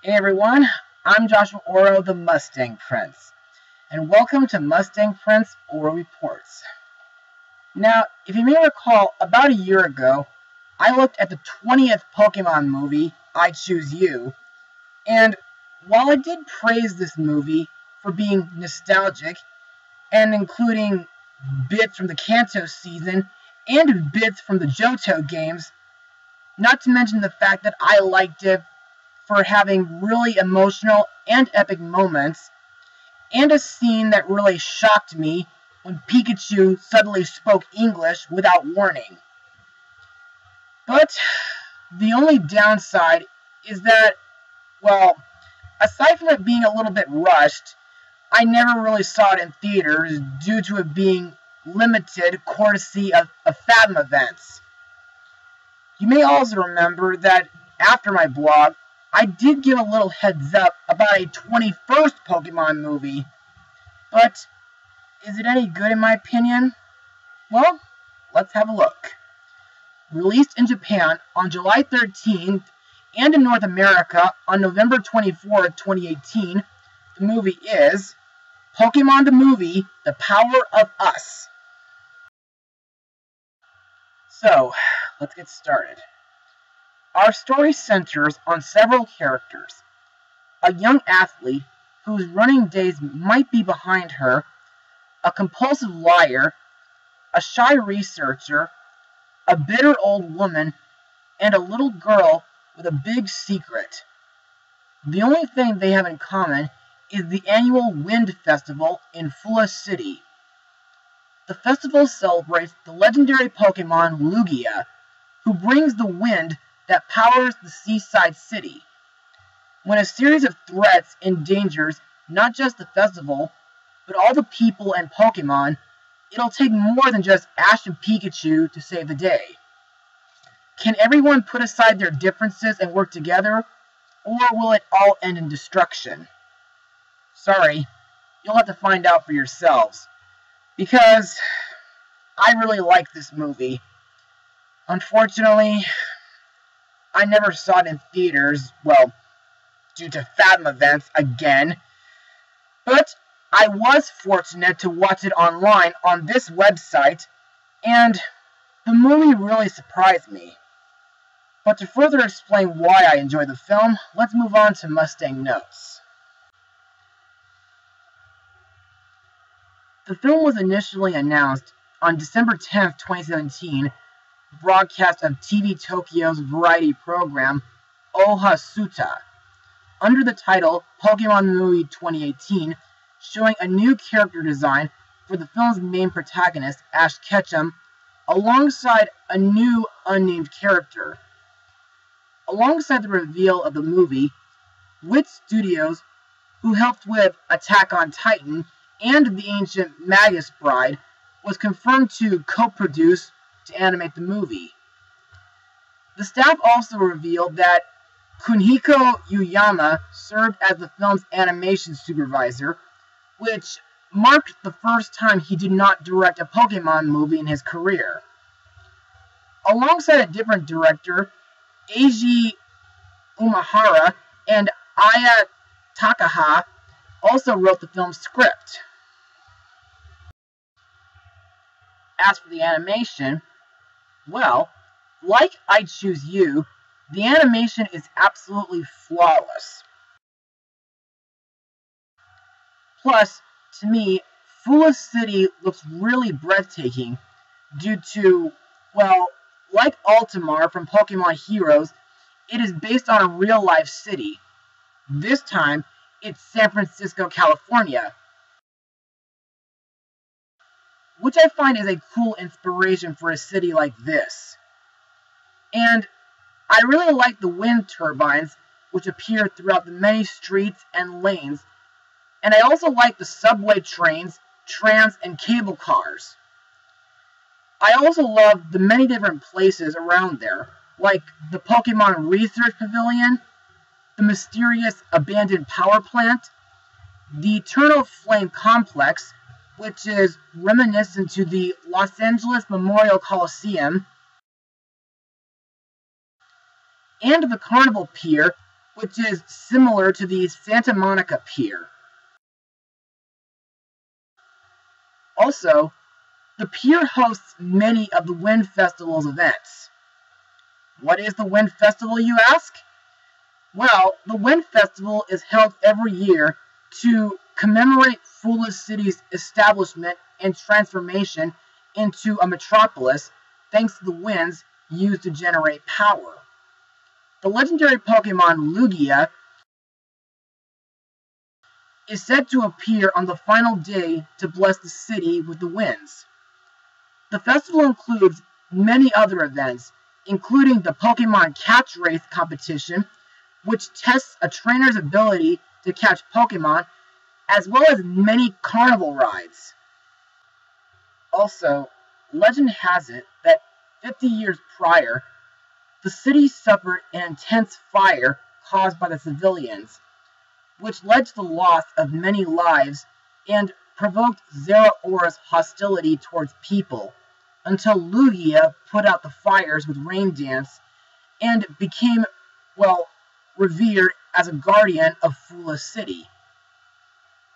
Hey everyone, I'm Joshua Orro, the Mustang Prince, and welcome to Mustang Prince Orro Reports. Now, if you may recall, about a year ago, I looked at the 20th Pokémon movie, I Choose You, and while I did praise this movie for being nostalgic and including bits from the Kanto season and bits from the Johto games, not to mention the fact that I liked it for having really emotional and epic moments, and a scene that really shocked me when Pikachu suddenly spoke English without warning. But the only downside is that, well, aside from it being a little bit rushed, I never really saw it in theaters due to it being limited courtesy of Fathom events. You may also remember that after my blog, I did give a little heads up about a 21st Pokemon movie, but is it any good in my opinion? Well, let's have a look. Released in Japan on July 13th and in North America on November 24th, 2018, the movie is Pokemon the Movie, The Power of Us. So, let's get started. Our story centers on several characters. A young athlete whose running days might be behind her, a compulsive liar, a shy researcher, a bitter old woman, and a little girl with a big secret. The only thing they have in common is the annual Wind Festival in Fula City. The festival celebrates the legendary Pokemon Lugia, who brings the wind that powers the seaside city. When a series of threats endangers not just the festival, but all the people and Pokemon, it'll take more than just Ash and Pikachu to save the day. Can everyone put aside their differences and work together, or will it all end in destruction? Sorry, you'll have to find out for yourselves, because I really like this movie. Unfortunately, I never saw it in theaters, well, due to Fathom events again, but I was fortunate to watch it online on this website, and the movie really surprised me. But to further explain why I enjoy the film, let's move on to Mustang notes. The film was initially announced on December 10th, 2017, broadcast of TV Tokyo's variety program, Oha Suta, under the title Pokemon Movie 2018, showing a new character design for the film's main protagonist, Ash Ketchum, alongside a new unnamed character. Alongside the reveal of the movie, Wit Studios, who helped with Attack on Titan and The Ancient Magus Bride, was confirmed to co-produce to animate the movie. The staff also revealed that Kunihiko Yuyama served as the film's animation supervisor, which marked the first time he did not direct a Pokemon movie in his career. Alongside a different director, Eiji Umehara and Aya Takaha also wrote the film's script. As for the animation, well, like I Choose You, the animation is absolutely flawless. Plus, to me, Fula City looks really breathtaking due to, well, like Altamar from Pokemon Heroes, it is based on a real-life city. This time, it's San Francisco, California, which I find is a cool inspiration for a city like this. And I really like the wind turbines, which appear throughout the many streets and lanes, and I also like the subway trains, trams, and cable cars. I also love the many different places around there, like the Pokemon Research Pavilion, the mysterious abandoned power plant, the Eternal Flame Complex, which is reminiscent to the Los Angeles Memorial Coliseum, and the Carnival Pier, which is similar to the Santa Monica Pier. Also, the pier hosts many of the Wind Festival's events. What is the Wind Festival, you ask? Well, the Wind Festival is held every year to commemorate Fula City's establishment and transformation into a metropolis thanks to the winds used to generate power. The legendary Pokémon Lugia is said to appear on the final day to bless the city with the winds. The festival includes many other events, including the Pokémon Catch Race competition, which tests a trainer's ability to catch Pokémon, as well as many carnival rides. Also, legend has it that 50 years prior, the city suffered an intense fire caused by the civilians, which led to the loss of many lives and provoked Zeraora's hostility towards people, until Lugia put out the fires with Rain Dance and became, well, revered as a guardian of Fula City.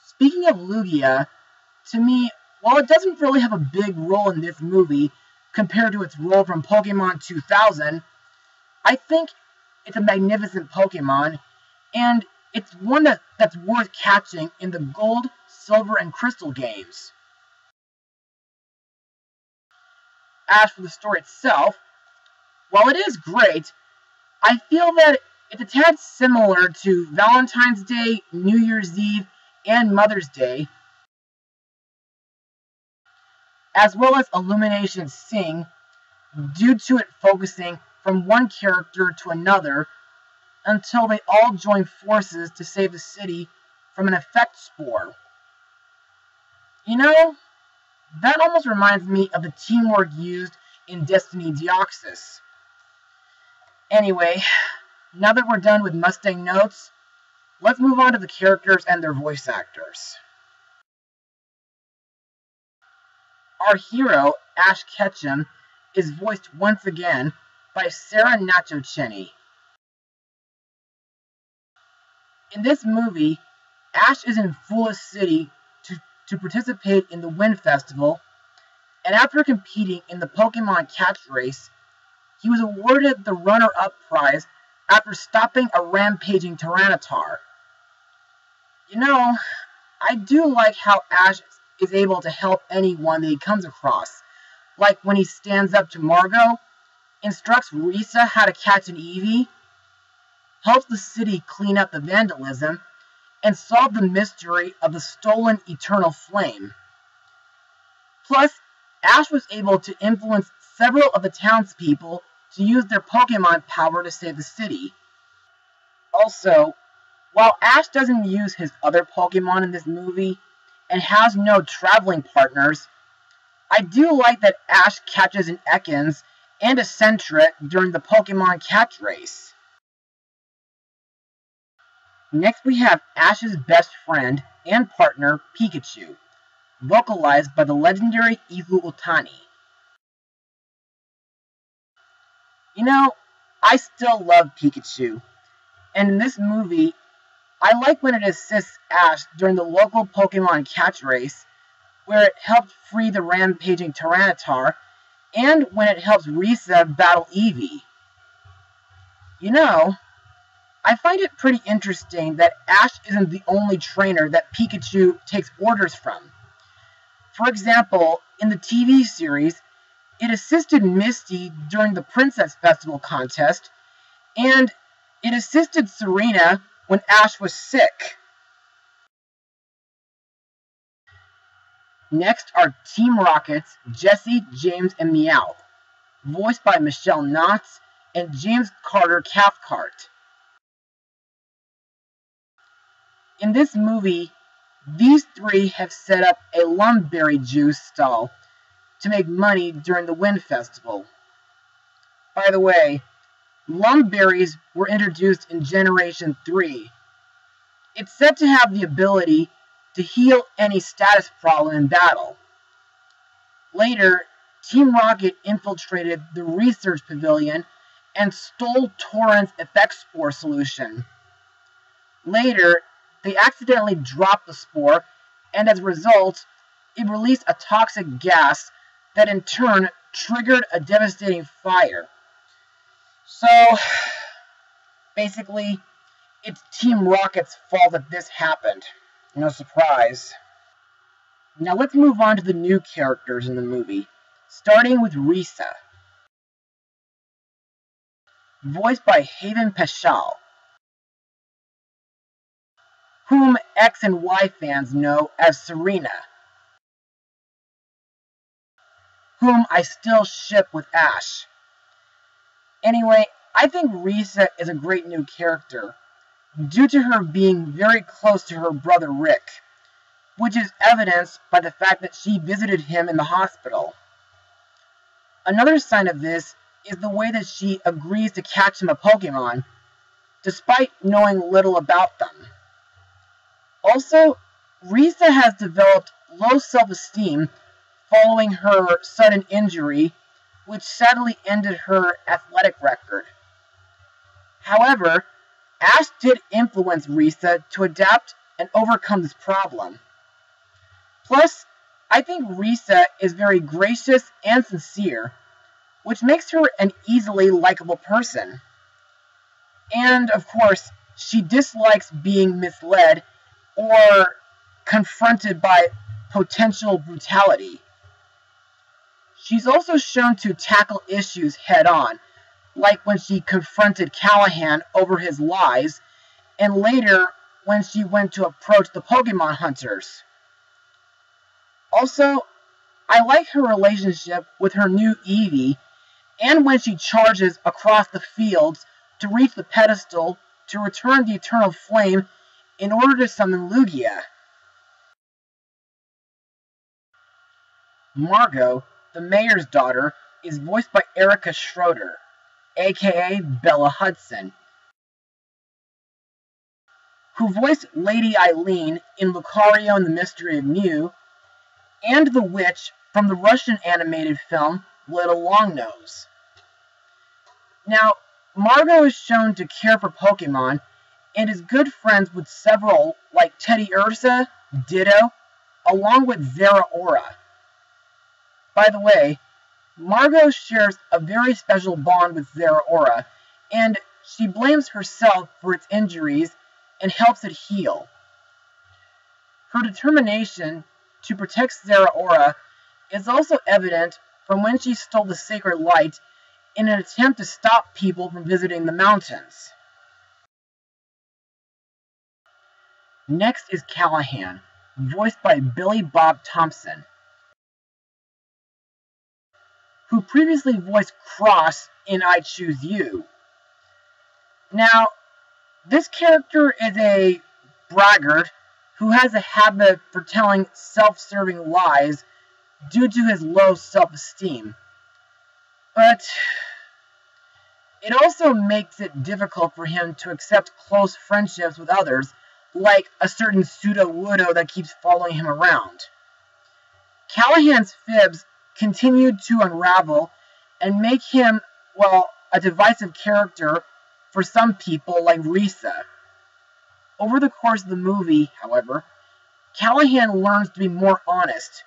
Speaking of Lugia, to me, while it doesn't really have a big role in this movie compared to its role from Pokémon 2000, I think it's a magnificent Pokémon, and it's one that's worth catching in the Gold, Silver, and Crystal games. As for the story itself, while it is great, I feel that it's a tad similar to Valentine's Day, New Year's Eve, and Mother's Day, as well as Illumination Sing, due to it focusing from one character to another until they all join forces to save the city from an effect spore. You know, that almost reminds me of the teamwork used in Destiny Deoxys. Anyway, now that we're done with Mustang notes, let's move on to the characters and their voice actors. Our hero, Ash Ketchum, is voiced once again by Sarah Nacho Cheney. In this movie, Ash is in Fula City to participate in the Wind Festival, and after competing in the Pokémon Catch Race, he was awarded the runner-up prize after stopping a rampaging Tyranitar. You know, I do like how Ash is able to help anyone that he comes across, like when he stands up to Margot, instructs Risa how to catch an Eevee, helps the city clean up the vandalism, and solve the mystery of the stolen Eternal Flame. Plus, Ash was able to influence several of the townspeople to use their Pokémon power to save the city. Also, while Ash doesn't use his other Pokémon in this movie, and has no traveling partners, I do like that Ash catches an Ekans and a Sentret during the Pokémon Catch Race. Next we have Ash's best friend and partner, Pikachu, vocalized by the legendary Ifu Otani. You know, I still love Pikachu, and in this movie, I like when it assists Ash during the local Pokémon Catch Race, where it helped free the rampaging Tyranitar, and when it helps Risa battle Eevee. You know, I find it pretty interesting that Ash isn't the only trainer that Pikachu takes orders from. For example, in the TV series, it assisted Misty during the Princess Festival contest, and it assisted Serena when Ash was sick. Next are Team Rocket's Jessie, James, and Meowth, voiced by Michelle Knotts and James Carter Cathcart. In this movie, these three have set up a lumberry juice stall to make money during the Wind Festival. By the way, lumberries were introduced in Generation 3. It's said to have the ability to heal any status problem in battle. Later, Team Rocket infiltrated the research pavilion and stole Torrent's effect spore solution, Later, they accidentally dropped the spore, and as a result, it released a toxic gas that in turn triggered a devastating fire. So, basically, it's Team Rocket's fault that this happened. No surprise. Now let's move on to the new characters in the movie, starting with Risa, voiced by Haven Paschal, whom X and Y fans know as Serena, whom I still ship with Ash. Anyway, I think Risa is a great new character, due to her being very close to her brother Rick, which is evidenced by the fact that she visited him in the hospital. Another sign of this is the way that she agrees to catch him a Pokémon, despite knowing little about them. Also, Risa has developed low self-esteem following her sudden injury, which sadly ended her athletic record. However, Ash did influence Risa to adapt and overcome this problem. Plus, I think Risa is very gracious and sincere, which makes her an easily likable person. And, of course, she dislikes being misled or confronted by potential brutality. She's also shown to tackle issues head-on, like when she confronted Callahan over his lies, and later when she went to approach the Pokemon hunters. Also, I like her relationship with her new Eevee, and when she charges across the fields to reach the pedestal to return the Eternal Flame in order to summon Lugia. Margot, the mayor's daughter, is voiced by Erica Schroeder, aka Bella Hudson, who voiced Lady Eileen in Lucario and the Mystery of Mew, and the witch from the Russian animated film Little Longnose. Now, Margot is shown to care for Pokémon, and is good friends with several, like Teddy Ursa, Ditto, along with Zeraora. By the way, Margot shares a very special bond with Zeraora, and she blames herself for its injuries and helps it heal. Her determination to protect Zeraora is also evident from when she stole the Sacred Light in an attempt to stop people from visiting the mountains. Next is Callahan, voiced by Billy Bob Thompson, who previously voiced Cross in I Choose You. Now, this character is a braggart who has a habit for telling self-serving lies due to his low self-esteem. But it also makes it difficult for him to accept close friendships with others, like a certain pseudo-widow that keeps following him around. Callahan's fibs continued to unravel and make him, well, a divisive character for some people like Risa. Over the course of the movie, however, Callahan learns to be more honest.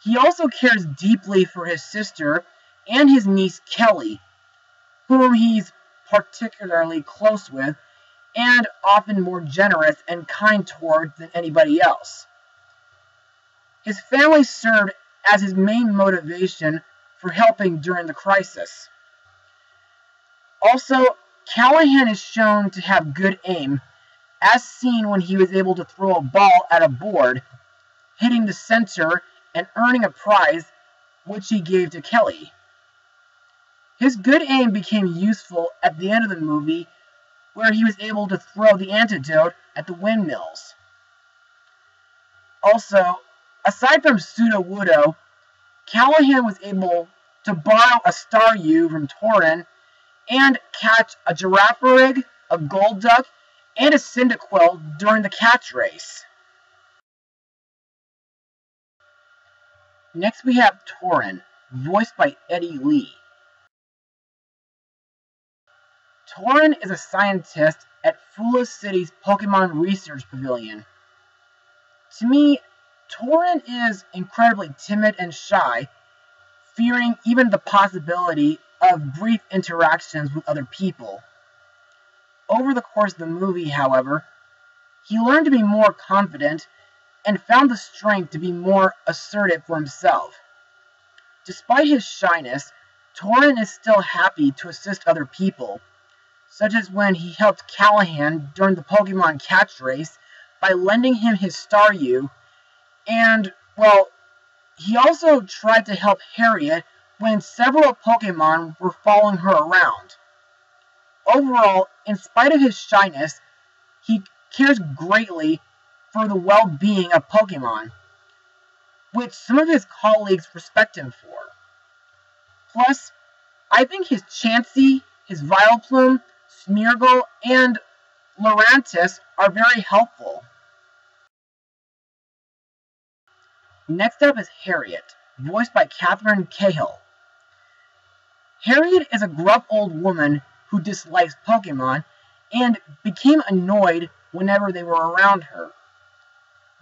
He also cares deeply for his sister and his niece Kelly, whom he's particularly close with, and often more generous and kind towards than anybody else. His family served as his main motivation for helping during the crisis. Also, Callahan is shown to have good aim, as seen when he was able to throw a ball at a board, hitting the center and earning a prize, which he gave to Kelly. His good aim became useful at the end of the movie, where he was able to throw the antidote at the windmills. Also, aside from Pseudo-Widow, Callahan was able to borrow a Staryu from Tauren and catch a Girafarig, a Golduck, and a Cyndaquil during the catch race. Next we have Tauren, voiced by Eddie Lee. Tauren is a scientist at Fula City's Pokémon Research Pavilion. To me, Torin is incredibly timid and shy, fearing even the possibility of brief interactions with other people. Over the course of the movie, however, he learned to be more confident and found the strength to be more assertive for himself. Despite his shyness, Torin is still happy to assist other people, such as when he helped Callahan during the Pokemon catch race by lending him his Staryu, and, well, he also tried to help Harriet when several Pokemon were following her around. Overall, in spite of his shyness, he cares greatly for the well-being of Pokemon, which some of his colleagues respect him for. Plus, I think his Chansey, his Vileplume, Smeargle, and Lurantis are very helpful. Next up is Harriet, voiced by Catherine Cahill. Harriet is a gruff old woman who dislikes Pokemon and became annoyed whenever they were around her.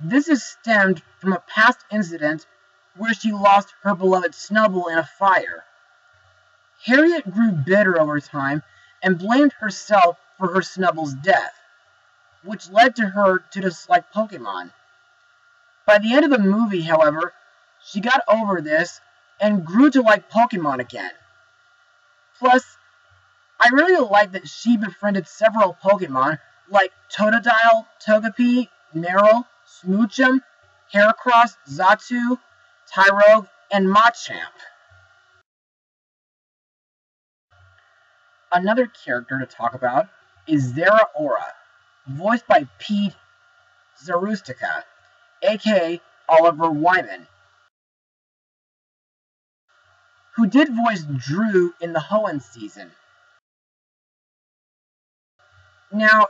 This is stemmed from a past incident where she lost her beloved Snubbull in a fire. Harriet grew bitter over time and blamed herself for her Snubbull's death, which led to her to dislike Pokemon. By the end of the movie, however, she got over this and grew to like Pokemon again. Plus, I really like that she befriended several Pokemon like Totodile, Togepi, Marill, Smoochum, Heracross, Xatu, Tyrogue, and Machamp. Another character to talk about is Zeraora, voiced by Pete Zarustica, aka Oliver Wyman, who did voice Drew in the Hoenn season. Now,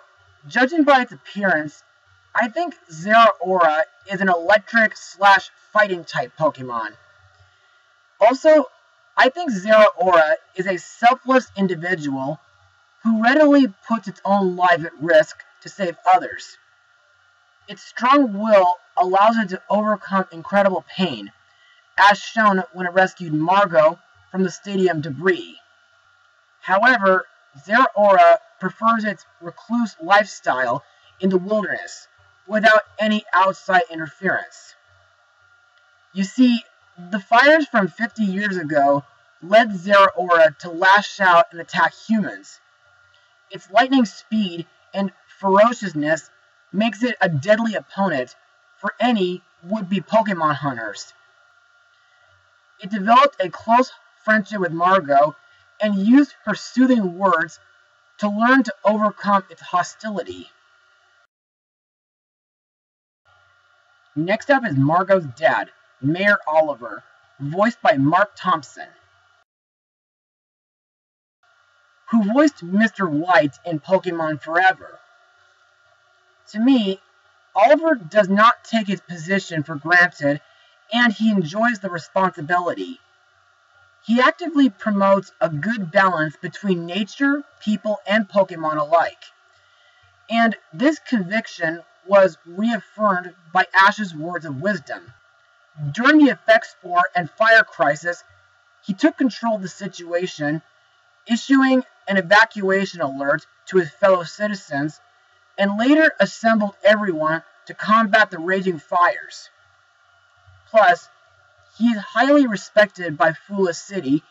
judging by its appearance, I think Zeraora is an electric/fighting type Pokemon. Also, I think Zeraora is a selfless individual who readily puts its own life at risk to save others. Its strong will allows it to overcome incredible pain, as shown when it rescued Margot from the stadium debris. However, Zeraora prefers its recluse lifestyle in the wilderness, without any outside interference. You see, the fires from 50 years ago led Zeraora to lash out and attack humans. Its lightning speed and ferociousness makes it a deadly opponent for any would-be Pokemon hunters. It developed a close friendship with Margot and used her soothing words to learn to overcome its hostility. Next up is Margot's dad, Mayor Oliver, voiced by Mark Thompson, who voiced Mr. White in Pokémon Forever. To me, Oliver does not take his position for granted, and he enjoys the responsibility. He actively promotes a good balance between nature, people, and Pokémon alike. And this conviction was reaffirmed by Ash's words of wisdom. During the Effect Spore and Fire Crisis, he took control of the situation, issuing an evacuation alert to his fellow citizens, and later assembled everyone to combat the raging fires. Plus, he is highly respected by Fula City,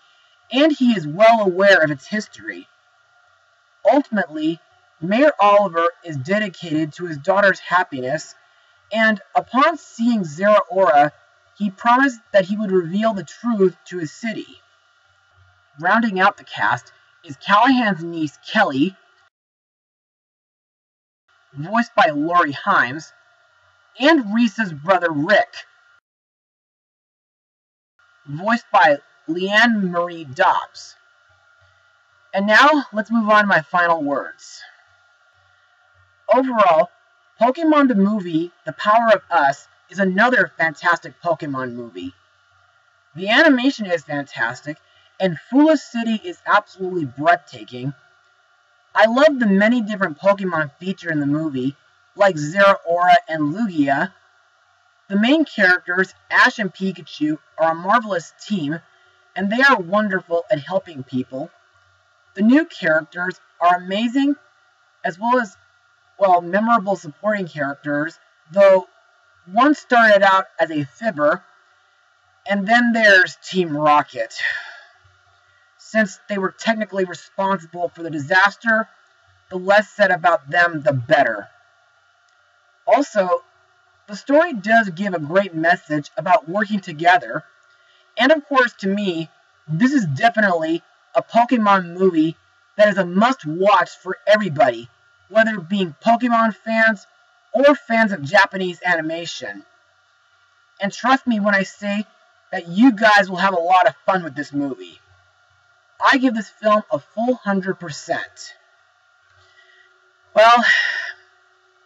and he is well aware of its history. Ultimately, Mayor Oliver is dedicated to his daughter's happiness, and upon seeing Zeraora, he promised that he would reveal the truth to his city. Rounding out the cast is Callahan's niece Kelly, voiced by Laurie Himes, and Reese's brother Rick, voiced by Leanne Marie Dobbs. And now, let's move on to my final words. Overall, Pokémon the movie, The Power of Us, is another fantastic Pokémon movie. The animation is fantastic, and Fula City is absolutely breathtaking. I love the many different Pokemon featured in the movie, like Orro and Lugia. The main characters, Ash and Pikachu, are a marvelous team, and they are wonderful at helping people. The new characters are amazing, as well as, memorable supporting characters, though one started out as a fibber, and then there's Team Rocket. Since they were technically responsible for the disaster, the less said about them, the better. Also, the story does give a great message about working together, and of course, to me, this is definitely a Pokemon movie that is a must-watch for everybody, whether being Pokemon fans or fans of Japanese animation. And trust me when I say that you guys will have a lot of fun with this movie. I give this film a full 100%. Well,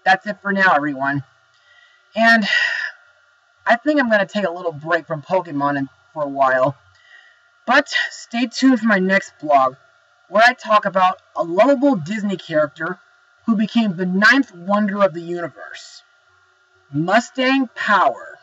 that's it for now, everyone. And I think I'm going to take a little break from Pokemon for a while. But stay tuned for my next vlog, where I talk about a lovable Disney character who became the 9th wonder of the universe. Mustang Power.